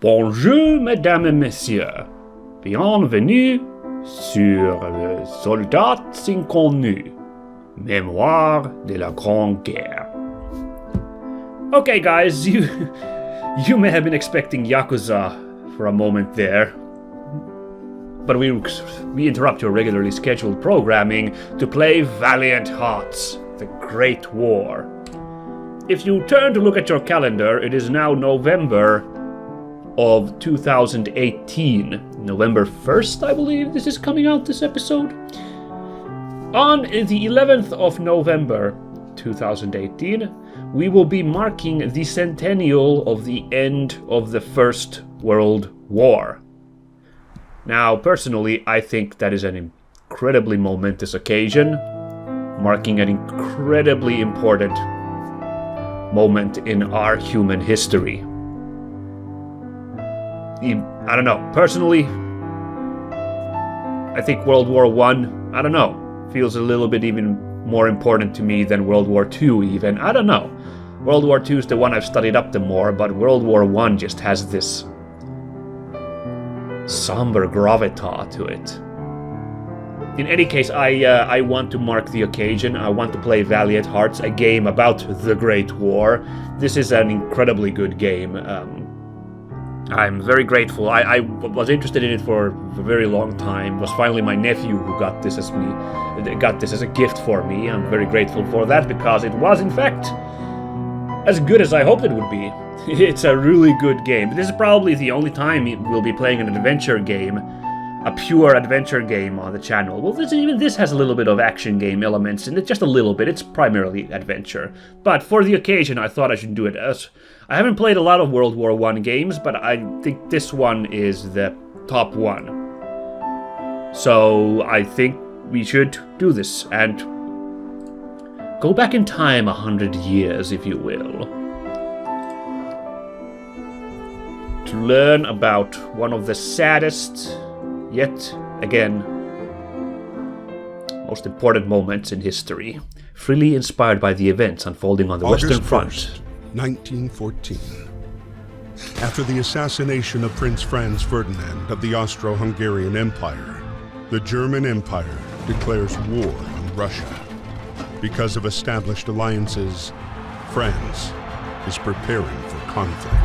Bonjour, mesdames et messieurs. Bienvenue sur le Soldat Inconnu, Mémoire de la Grande Guerre. Okay, guys, you may have been expecting Yakuza for a moment there, but we interrupt your regularly scheduled programming to play Valiant Hearts, the Great War. If you turn to look at your calendar, it is now November of 2018. November 1st, I believe this is coming out, this episode. On the 11th of November 2018, we will be marking the centennial of the end of the First World War. Now, personally, I think that is an incredibly momentous occasion, marking an incredibly important moment in our human history. I don't know. Personally, I think World War I, feels a little bit even more important to me than World War II even. I don't know. World War II is the one I've studied up the more, but World War I just has this somber gravitas to it. In any case, I want to mark the occasion. I want to play Valiant Hearts, a game about the Great War. This is an incredibly good game. I'm very grateful. I was interested in it for a very long time. It was finally my nephew who got this as a gift for me. I'm very grateful for that because it was in fact as good as I hoped it would be. It's a really good game. This is probably the only time we'll be playing an adventure game, a pure adventure game on the channel. Well, this has a little bit of action game elements in it, just a little bit. It's primarily adventure. But for the occasion, I thought I should do it as... I haven't played a lot of World War I games, but I think this one is the top one. So I think we should do this and go back in time 100 years, if you will, to learn about one of the saddest, yet again, most important moments in history, freely inspired by the events unfolding on the Western Front. 1st, 1914. After the assassination of Prince Franz Ferdinand of the Austro-Hungarian Empire, the German Empire declares war on Russia. Because of established alliances, France is preparing for conflict.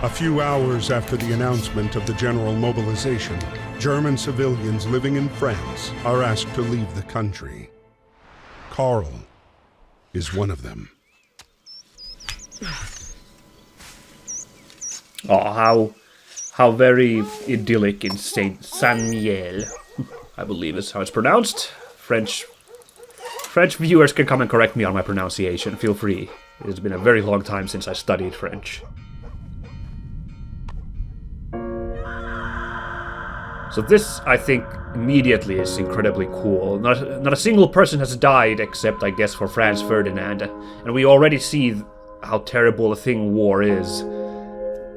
A few hours after the announcement of the general mobilization, German civilians living in France are asked to leave the country. Karl is one of them. Oh, how very idyllic in Saint Samuel, I believe is how it's pronounced. French viewers can come and correct me on my pronunciation. Feel free. It has been a very long time since I studied French. So this, I think, immediately is incredibly cool. Not a single person has died except, I guess, for Franz Ferdinand. And we already see how terrible a thing war is.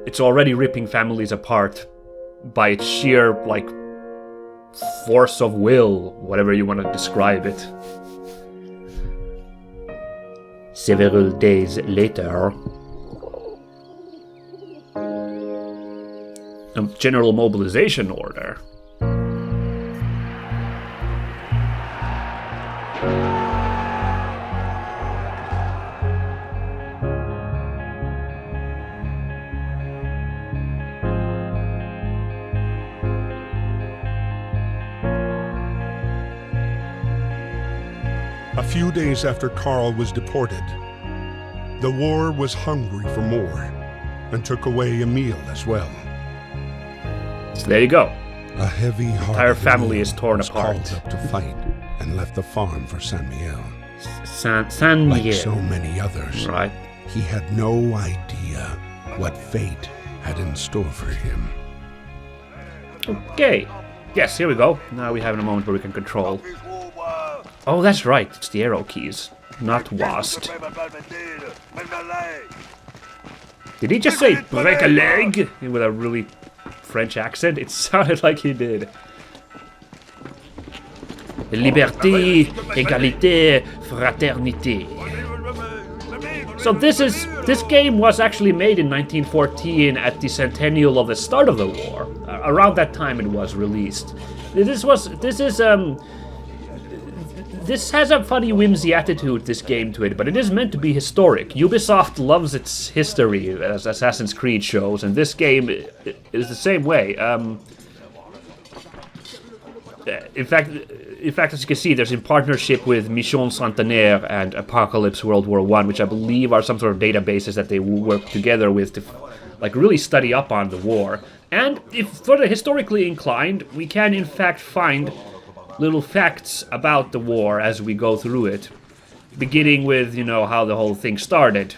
It's already ripping families apart by its sheer, force of will, whatever you want to describe it. Several days later, a general mobilization order. A few days after Karl was deported, the war was hungry for more and took away Emil as well. So there you go. A heavy-hearted entire family is torn apart. Called up to fight and left the farm for Samuel. Samuel. Like so many others, right? He had no idea what fate had in store for him. Okay. Yes, here we go. Now we have a moment where we can control. Oh, that's right. It's the arrow keys, not WASD. Did he just say break a leg with a really French accent? It sounded like he did. Liberté, égalité, fraternité. So this game was actually made in 1914 at the centennial of the start of the war. Around that time it was released. This has a funny whimsy attitude, this game, to it, but it is meant to be historic. Ubisoft loves its history, as Assassin's Creed shows, and this game is the same way. In fact, as you can see, there's in partnership with Mission Centenaire and Apocalypse World War I, which I believe are some sort of databases that they work together with to, like, really study up on the war. And if sort of historically inclined, we can in fact find little facts about the war as we go through it, beginning with, you know, how the whole thing started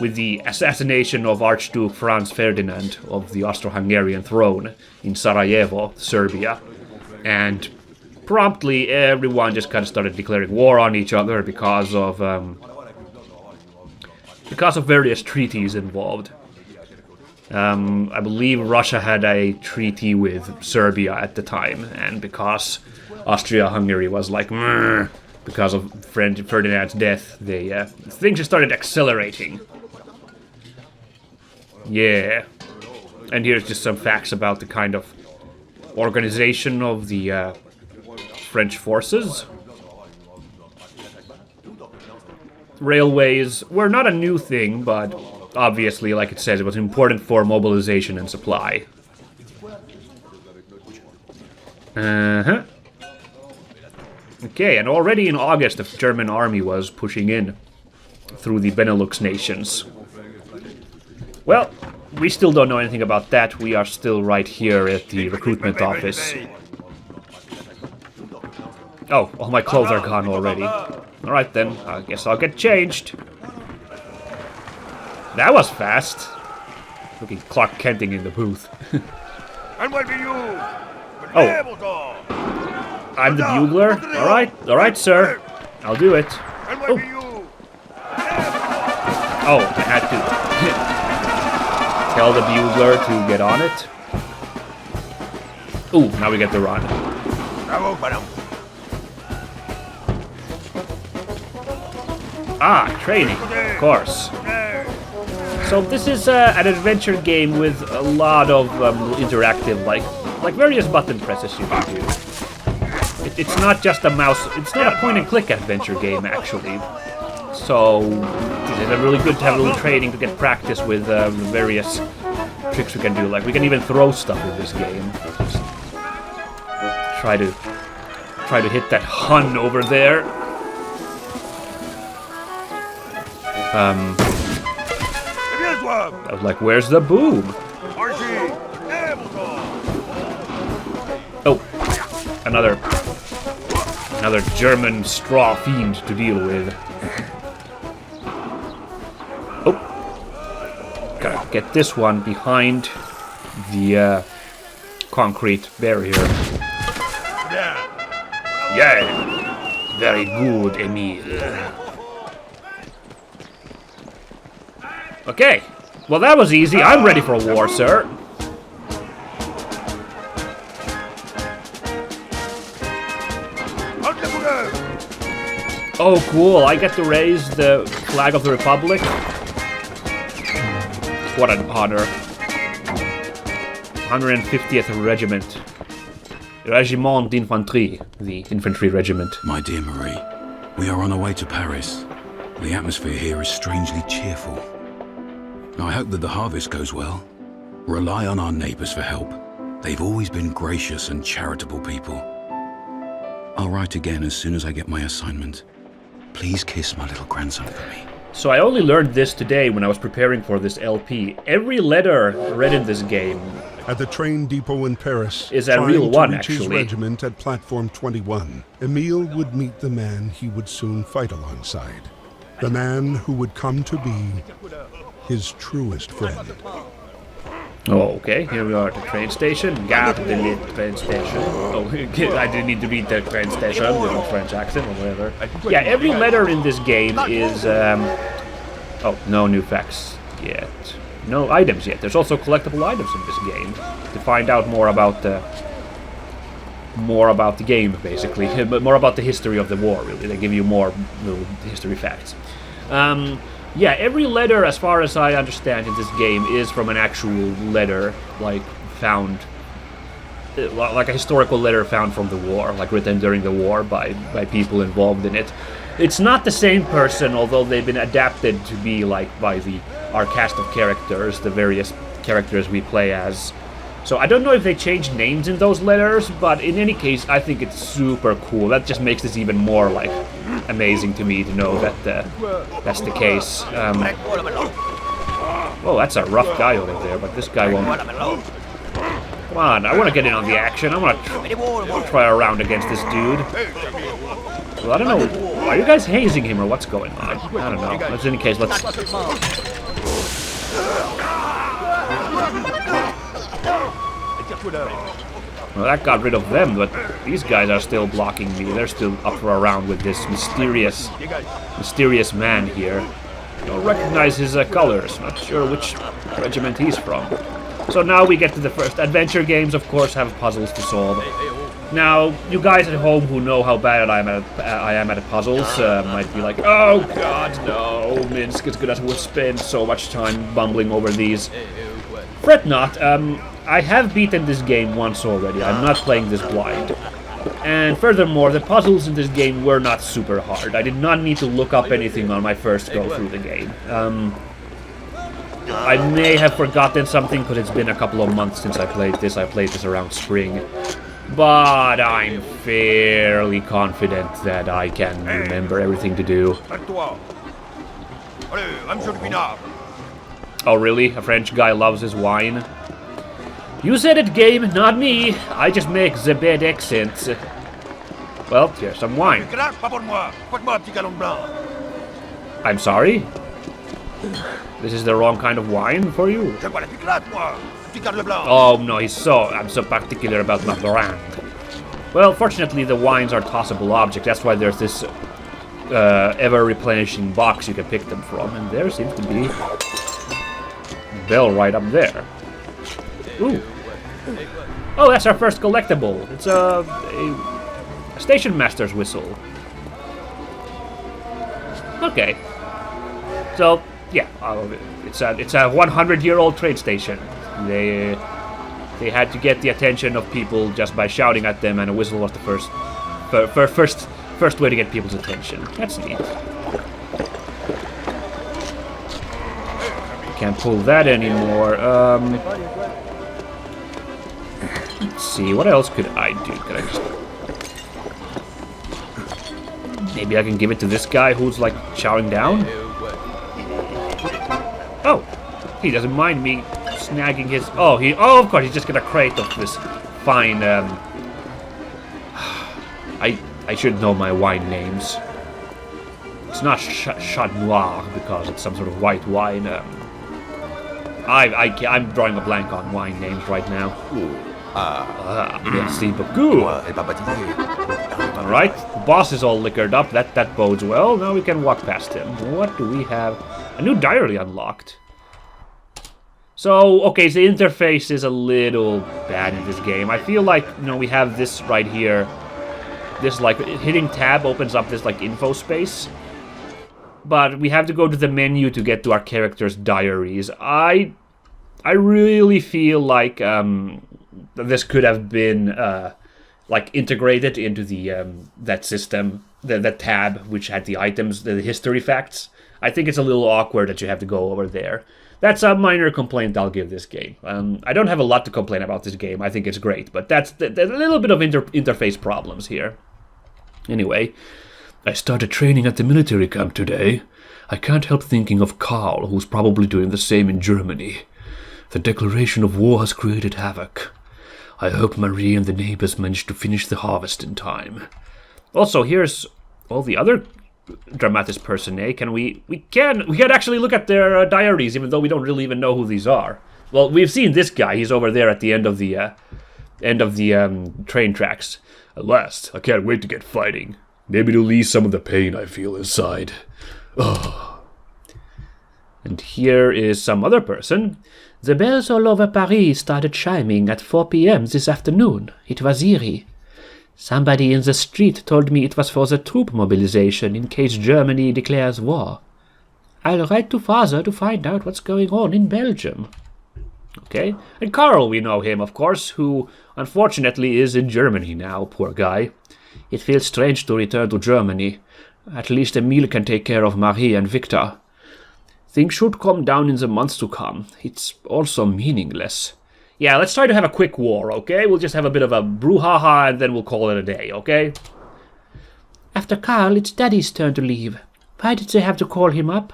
with the assassination of Archduke Franz Ferdinand of the Austro-Hungarian throne in Sarajevo, Serbia. And promptly everyone just kind of started declaring war on each other because of various treaties involved. I believe Russia had a treaty with Serbia at the time, and because Austria-Hungary was like, because of Ferdinand's death, things just started accelerating. Yeah. And here's just some facts about the kind of organization of the French forces. Railways were not a new thing, but obviously, like it says, it was important for mobilization and supply. Okay, and already in August, the German army was pushing in through the Benelux nations. Well, we still don't know anything about that. We are still right here at the recruitment office. Oh, all my clothes are gone already. Alright then, I guess I'll get changed. That was fast. Looking Clark Kenting in the booth. And what are you? Oh. I'm the bugler? Alright, sir. I'll do it. Oh, I had to tell the bugler to get on it. Ooh, now we get to run. Ah, training, of course. So this is an adventure game with a lot of interactive, like various button presses you can do. It's not just a mouse. It's not a point-and-click adventure game, actually. So it's really good to have a little training to get practice with the various tricks we can do. Like we can even throw stuff in this game. Just try to hit that Hun over there. I was like, where's the boom? Oh, another German straw fiend to deal with. Oh, gotta get this one behind the concrete barrier. Yeah, very good, Emile. Okay, well that was easy. I'm ready for war, sir. Oh, cool. I get to raise the flag of the Republic. What an honor. 150th Regiment. Régiment d'Infanterie, the infantry regiment. My dear Marie, we are on our way to Paris. The atmosphere here is strangely cheerful. I hope that the harvest goes well. Rely on our neighbors for help. They've always been gracious and charitable people. I'll write again as soon as I get my assignment. Please kiss my little grandson for me. So I only learned this today when I was preparing for this LP. Every letter read in this game at the train depot in Paris is a real one, actually. His regiment at platform 21. Emile would meet the man he would soon fight alongside. The man who would come to be his truest friend. Oh, okay. Here we are at the train station. Gare de Lille train station. Oh, I didn't need to read the train station with a French accent or whatever. Yeah, every letter in this game is... Oh, no new facts yet. No items yet. There's also collectible items in this game to find out more about the game, basically, but more about the history of the war. Really, they give you more little history facts. Yeah, every letter, as far as I understand in this game, is from an actual letter, like, found... like a historical letter found from the war, like written during the war by people involved in it. It's not the same person, although they've been adapted to be, like, by our cast of characters, the various characters we play as. So I don't know if they changed names in those letters, but in any case, I think it's super cool. That just makes this even more, like, amazing to me to know that that's the case. Oh, that's a rough guy over there, but this guy won't... Come on, I want to get in on the action. I want to try a round against this dude. Well, I don't know. Are you guys hazing him or what's going on? I don't know. In any case, let's... Well, that got rid of them, but these guys are still blocking me. They're still up for a round with this mysterious man here. I don't recognize his colors. Not sure which regiment he's from. So now we get to the first. Adventure games, of course, have puzzles to solve. Now, you guys at home who know how bad I am at puzzles might be like, oh god, no, Minsk is gonna spend so much time bumbling over these. Fret not, I have beaten this game once already. I'm not playing this blind. And furthermore, the puzzles in this game were not super hard. I did not need to look up anything on my first go through the game. I may have forgotten something because it's been a couple of months since I played this. I played this around spring. But I'm fairly confident that I can remember everything to do. Oh really? A French guy loves his wine? You said it, game, not me. I just make the bad accents. Well, here's some wine. I'm sorry? This is the wrong kind of wine for you? Oh no, I'm so particular about my brand. Well, fortunately the wines are tossable objects. That's why there's this ever-replenishing box you can pick them from. And there seems to be a bell right up there. Ooh. Oh, that's our first collectible. It's a station master's whistle. Okay. So, yeah, it's a 100-year-old trade station. They had to get the attention of people just by shouting at them, and a whistle was the first way to get people's attention. That's neat. Can't pull that anymore. Let's see, what else could I do? Could I just... Maybe I can give it to this guy who's, like, chowing down? Oh! He doesn't mind me snagging his... Oh, of course, he's just got a crate of this fine, I should know my wine names. It's not Chat Noir, because it's some sort of white wine, I'm drawing a blank on wine names right now. Merci beaucoup. Alright, the boss is all liquored up. That bodes well. Now we can walk past him. What do we have? A new diary unlocked. So, okay, the interface is a little bad in this game. I feel like, you know, we have this right here. This, like, hitting tab opens up this, like, info space. But we have to go to the menu to get to our character's diaries. I really feel like this could have been like integrated into the that system, that tab which had the items, the history facts. I think it's a little awkward that you have to go over there. That's a minor complaint I'll give this game. I don't have a lot to complain about this game. I think it's great, but that's a little bit of interface problems here. Anyway, I started training at the military camp today. I can't help thinking of Karl, who's probably doing the same in Germany. The declaration of war has created havoc. I hope Marie and the neighbors manage to finish the harvest in time. Also, here's all the other dramatis personae. We can actually look at their diaries, even though we don't really even know who these are. Well, we've seen this guy. He's over there at the end of the train tracks. At last, I can't wait to get fighting. Maybe to ease some of the pain I feel inside. Oh. And here is some other person. The bells all over Paris started chiming at 4 p.m. this afternoon. It was eerie. Somebody in the street told me it was for the troop mobilization in case Germany declares war. I'll write to father to find out what's going on in Belgium. Okay, and Karl, we know him, of course, who unfortunately is in Germany now, poor guy. It feels strange to return to Germany. At least Emile can take care of Marie and Victor. Things should calm down in the months to come. It's also meaningless. Yeah, let's try to have a quick war, okay? We'll just have a bit of a brouhaha and then we'll call it a day, okay? After Karl, it's Daddy's turn to leave. Why did they have to call him up?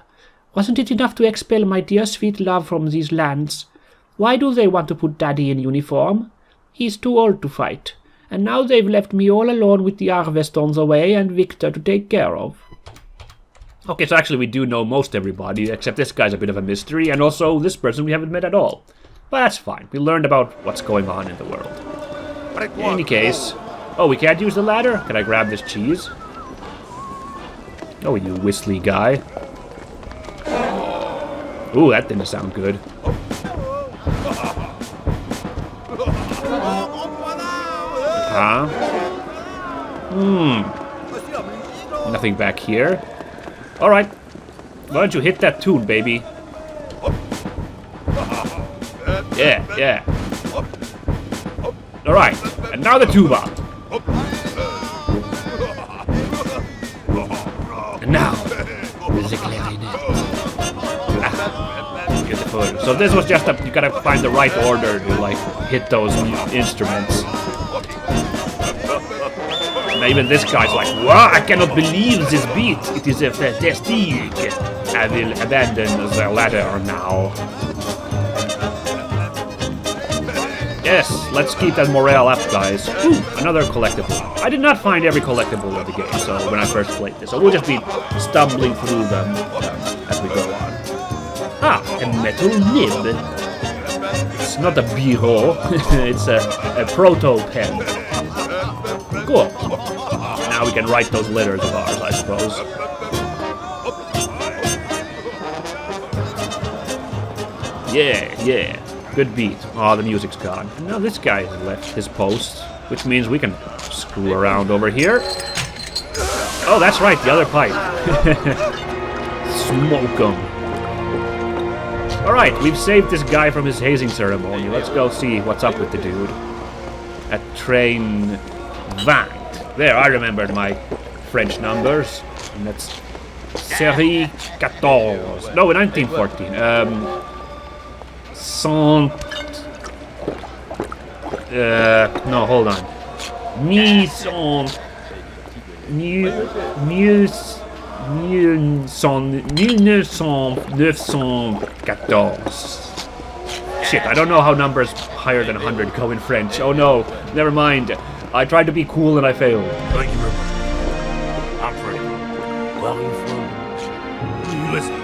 Wasn't it enough to expel my dear sweet love from these lands? Why do they want to put Daddy in uniform? He's too old to fight. And now they've left me all alone with the harvest on the way and Victor to take care of. Okay, so actually we do know most everybody, except this guy's a bit of a mystery, and also this person we haven't met at all. But that's fine. We learned about what's going on in the world. In any case... Oh, we can't use the ladder? Can I grab this cheese? Oh, you whistly guy. Ooh, that didn't sound good. Huh? Nothing back here. Alright. Why don't you hit that tune, baby? Yeah, yeah. Alright, and now the tuba. And now, the clarinet. Ah, beautiful. So this was just you gotta find the right order to, like, hit those instruments. And even this guy's like, wow, I cannot believe this beat. It is a fantastic. I will abandon the ladder now. Yes, let's keep that morale up, guys. Ooh, another collectible. I did not find every collectible in the game, so when I first played this. So we'll just be stumbling through them as we go on. Ah, a metal nib. It's not a biro, it's a proto-pen. Cool. Now we can write those letters of ours, I suppose. Yeah, yeah. Good beat. Oh, the music's gone. And now this guy has left his post, which means we can screw around over here. Oh, that's right, the other pipe. Smoke 'em. Alright, we've saved this guy from his hazing ceremony. Let's go see what's up with the dude. At train 20. There, I remembered my French numbers. And that's Série 14. No, 1914. No, hold on. 1914. Shit, I don't know how numbers higher than 100 go in French. Oh no, never mind. I tried to be cool and I failed. Thank you very much. I'm free. Where are you from? Listen.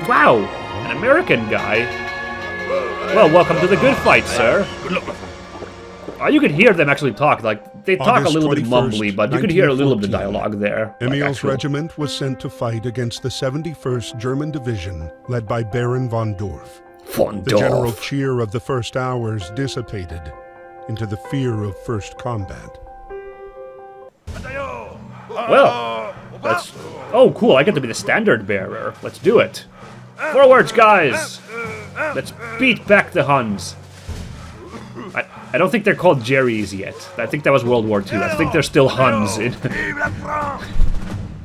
Wow, an American guy. Well, welcome to the good fight, sir. Good luck, my friend. You could hear them actually talk. Like, they talk August a little bit 21st, mumbly, but you could hear a little of the 1914. dialogue there. Emil's regiment was sent to fight against the 71st German Division, led by Baron von Dorf. The general cheer of the first hours dissipated into the fear of first combat. Well, let's... Oh, cool, I get to be the standard bearer. Let's do it. Forwards, guys! Let's beat back the Huns. I don't think they're called Jerrys yet. I think that was World War II. I think they're still Huns in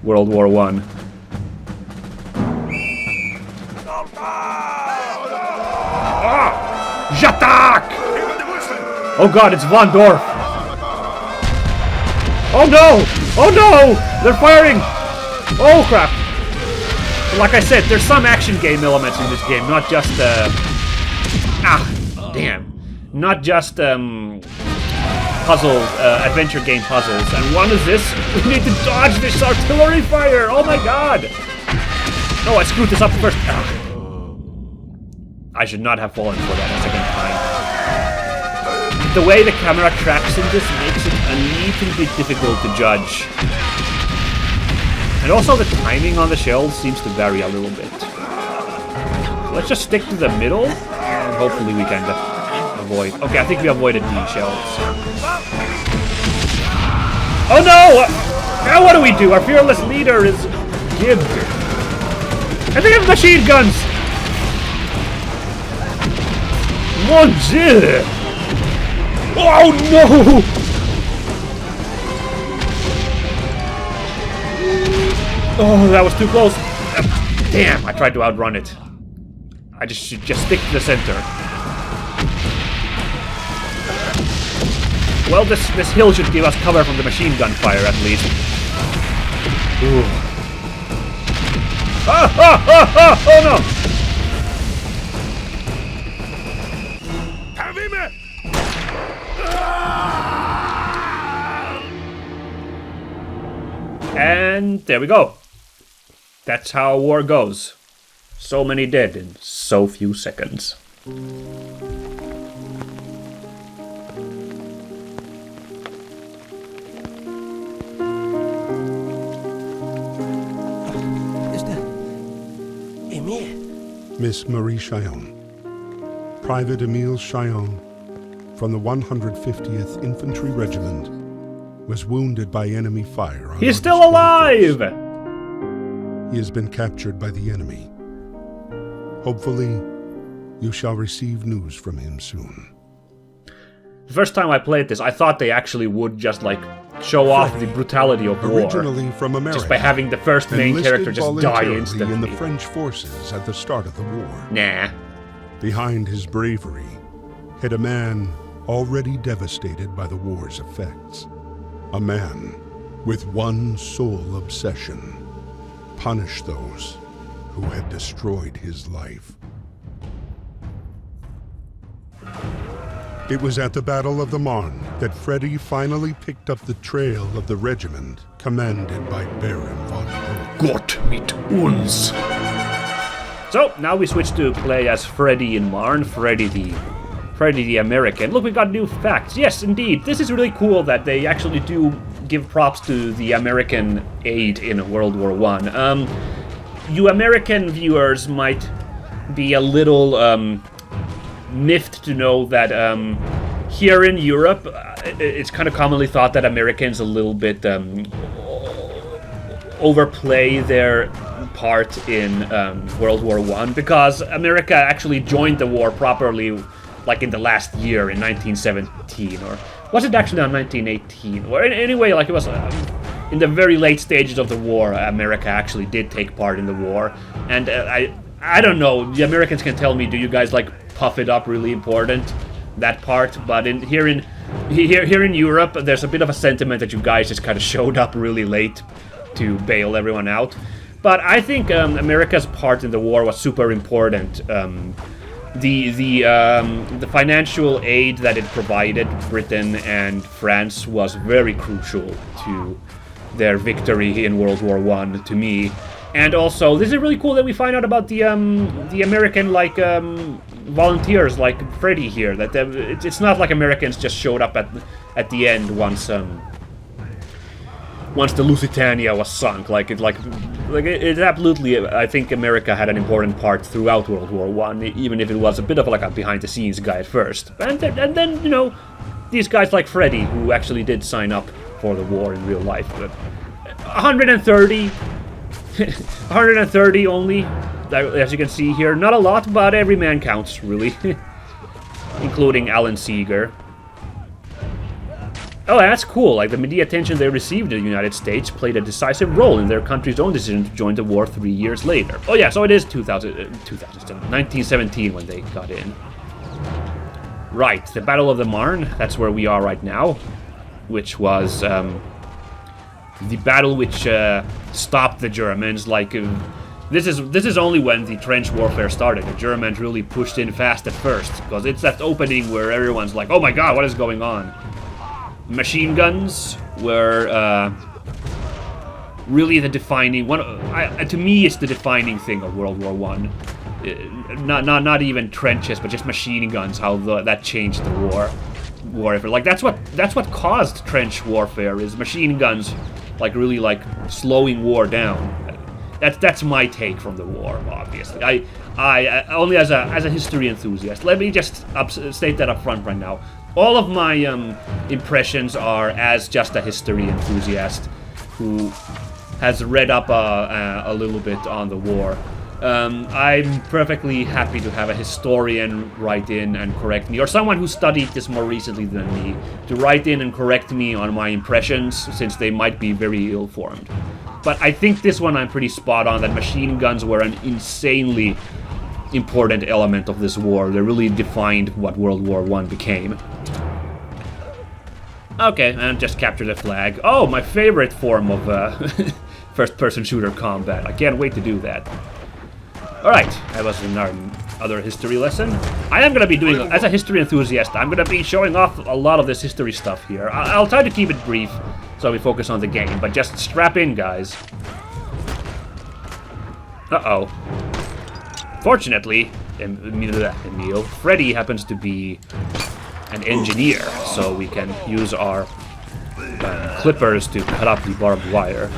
World War I. Ah! J'attaque! Oh god, it's Von Dorf! Oh no! Oh no! They're firing! Oh crap! Like I said, there's some action game elements in this game, not just, damn. Not just, puzzle, adventure game puzzles. And one is this. We need to dodge this artillery fire! Oh my god! No, I screwed this up first. I should not have fallen for that a second time. The way the camera tracks in this makes it a little bit difficult to judge. And also the timing on the shells seems to vary a little bit. Let's just stick to the middle, and hopefully we can avoid... Okay, I think we avoided these shells. Oh no! Now what do we do? Our fearless leader is Gib. And they have machine guns! Mon Dieu! Oh no! Oh, that was too close. Damn, I tried to outrun it. I should just stick to the center. Well, this hill should give us cover from the machine gun fire at least. Ooh. Oh no! And there we go. That's how war goes. So many dead in so few seconds. Miss Marie Chillon. Private Emile Chillon, from the 150th Infantry Regiment, was wounded by enemy fire. He's still alive! He has been captured by the enemy. Hopefully, you shall receive news from him soon. The first time I played this, I thought they actually would just, like, show off the brutality of war. Originally from America, just by having the first main character just die instantly. In the French forces at the start of the war. Nah. Behind his bravery hid a man already devastated by the war's effects. A man with one sole obsession: punish those who had destroyed his life. It was at the Battle of the Marne that Freddy finally picked up the trail of the regiment commanded by Baron von Hoek. Gott mit uns! So, now we switch to play as Freddy in Marne, Freddy the American. Look, we got new facts. Yes, indeed. This is really cool that they actually do give props to the American aid in World War I. You American viewers might be a little miffed to know that here in Europe, it's kind of commonly thought that Americans a little bit overplay their part in World War I, because America actually joined the war properly like in the last year in 1917, or was it actually in 1918? Or anyway, like it was in the very late stages of the war, America actually did take part in the war. And I don't know, the Americans can tell me, do you guys like puff it up really important, that part? But here in Europe, there's a bit of a sentiment that you guys just kind of showed up really late to bail everyone out. But I think America's part in the war was super important. The financial aid that it provided Britain and France was very crucial to their victory in World War I, to me. And also, this is really cool that we find out about the American volunteers like Freddy here. That it's not like Americans just showed up at the end once the Lusitania was sunk. It absolutely, I think America had an important part throughout World War I, even if it was a bit of like a behind-the-scenes guy at first. And then, you know, these guys like Freddy, who actually did sign up for the war in real life. But 130 only, as you can see here. Not a lot, but every man counts, really. Including Alan Seeger. Oh, that's cool. Like, the media attention they received in the United States played a decisive role in their country's own decision to join the war 3 years later. Oh yeah, so it is 1917 when they got in. Right, the Battle of the Marne, that's where we are right now. Which was the battle which stopped the Germans. Like, this is only when the trench warfare started. The Germans really pushed in fast at first, because it's that opening where everyone's like, oh my god, what is going on? Machine guns were really the defining one. To me, it's the defining thing of World War I. Not even trenches, but just machine guns. How that changed the warfare. Like that's what caused trench warfare, is machine guns, like really like slowing war down. That's my take from the war. Obviously, I only as a history enthusiast. Let me just state that up front right now. All of my impressions are as just a history enthusiast who has read up a little bit on the war. I'm perfectly happy to have a historian write in and correct me, or someone who studied this more recently than me, to write in and correct me on my impressions, since they might be very ill-formed. But I think this one I'm pretty spot on, that machine guns were an insanely important element of this war. They really defined what World War I became. Okay, and just capture the flag. Oh, my favorite form of first-person shooter combat. I can't wait to do that. Alright, that was another history lesson. I am going to be doing, as a history enthusiast, I'm going to be showing off a lot of this history stuff here. I'll try to keep it brief, so we focus on the game, but just strap in, guys. Uh-oh. Fortunately, Emil, Freddy happens to be an engineer, so we can use our clippers to cut up the barbed wire.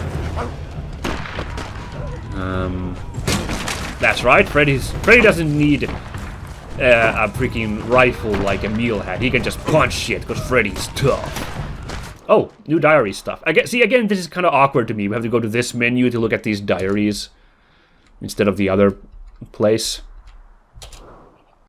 That's right, Freddy doesn't need a freaking rifle like Emil had. He can just punch shit, because Freddy's tough. Oh, new diary stuff. See, again, this is kind of awkward to me. We have to go to this menu to look at these diaries instead of the other place.